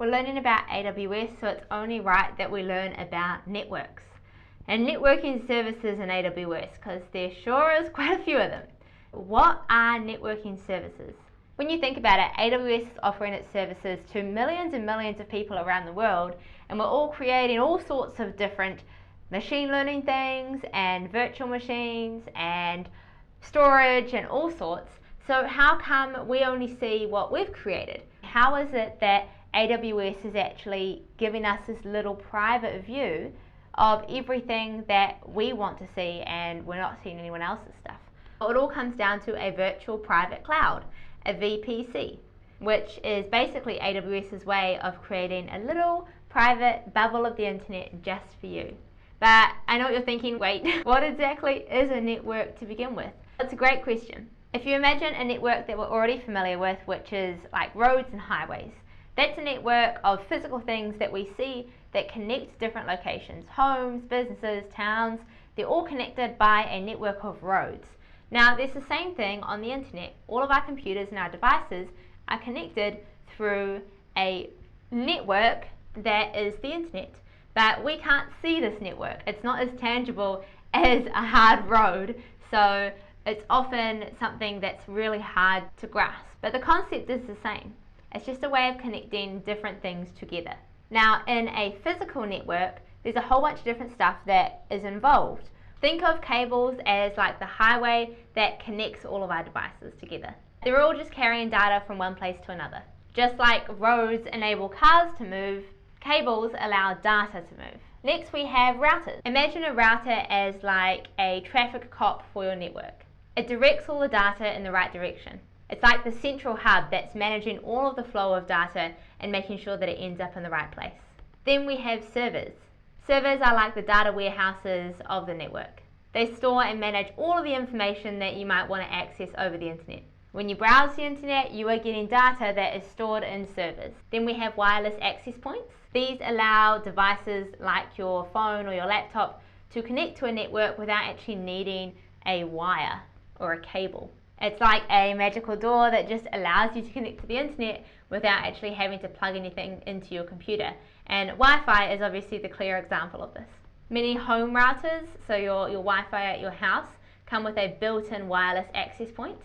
We're learning about AWS, so it's only right that we learn about networks and networking services in AWS, because there sure is quite a few of them. What are networking services? When you think about it, AWS is offering its services to millions and millions of people around the world, and we're all creating all sorts of different machine learning things and virtual machines and storage and all sorts. So how come we only see what we've created? How is it that AWS is actually giving us this little private view of everything that we want to see, and we're not seeing anyone else's stuff? Well, it all comes down to a virtual private cloud, a VPC, which is basically AWS's way of creating a little private bubble of the internet just for you. But I know what you're thinking, wait, what exactly is a network to begin with? That's a great question. If you imagine a network that we're already familiar with, which is like roads and highways, that's a network of physical things that we see that connect different locations, homes, businesses, towns. They're all connected by a network of roads. Now, there's the same thing on the internet. All of our computers and our devices are connected through a network that is the internet. But we can't see this network. It's not as tangible as a hard road, so it's often something that's really hard to grasp. But the concept is the same. It's just a way of connecting different things together. Now, in a physical network, there's a whole bunch of different stuff that is involved. Think of cables as like the highway that connects all of our devices together. They're all just carrying data from one place to another. Just like roads enable cars to move, cables allow data to move. Next, we have routers. Imagine a router as like a traffic cop for your network. It directs all the data in the right direction. It's like the central hub that's managing all of the flow of data and making sure that it ends up in the right place. Then we have servers. Servers are like the data warehouses of the network. They store and manage all of the information that you might want to access over the internet. When you browse the internet, you are getting data that is stored in servers. Then we have wireless access points. These allow devices like your phone or your laptop to connect to a network without actually needing a wire or a cable. It's like a magical door that just allows you to connect to the internet without actually having to plug anything into your computer. And Wi-Fi is obviously the clear example of this. Many home routers, so your Wi-Fi at your house, come with a built-in wireless access point.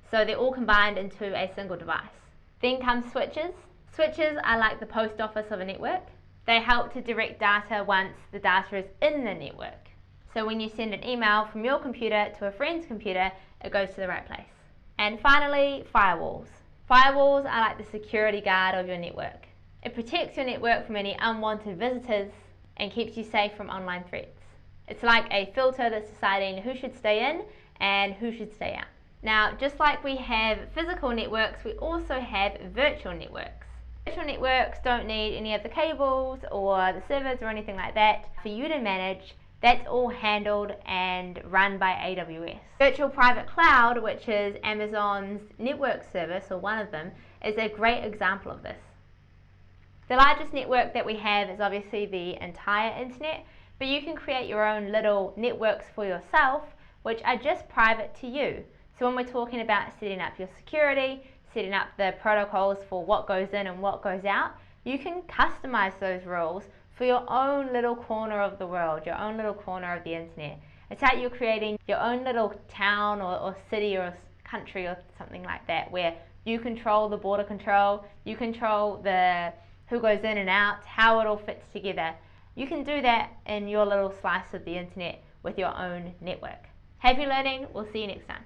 So they're all combined into a single device. Then comes switches. Switches are like the post office of a network. They help to direct data once the data is in the network. So when you send an email from your computer to a friend's computer, it goes to the right place. And finally, firewalls. Firewalls are like the security guard of your network. It protects your network from any unwanted visitors and keeps you safe from online threats. It's like a filter that's deciding who should stay in and who should stay out. Now, just like we have physical networks, we also have virtual networks. Virtual networks don't need any of the cables or the servers or anything like that for you to manage. That's all handled and run by AWS. Virtual Private Cloud, which is Amazon's network service, or one of them, is a great example of this. The largest network that we have is obviously the entire internet, but you can create your own little networks for yourself, which are just private to you. So when we're talking about setting up your security, setting up the protocols for what goes in and what goes out, you can customize those rules for your own little corner of the world, your own little corner of the internet. It's like you're creating your own little town or city or country or something like that, where you control the border control, you control the who goes in and out, how it all fits together. You can do that in your little slice of the internet with your own network. Happy learning, we'll see you next time.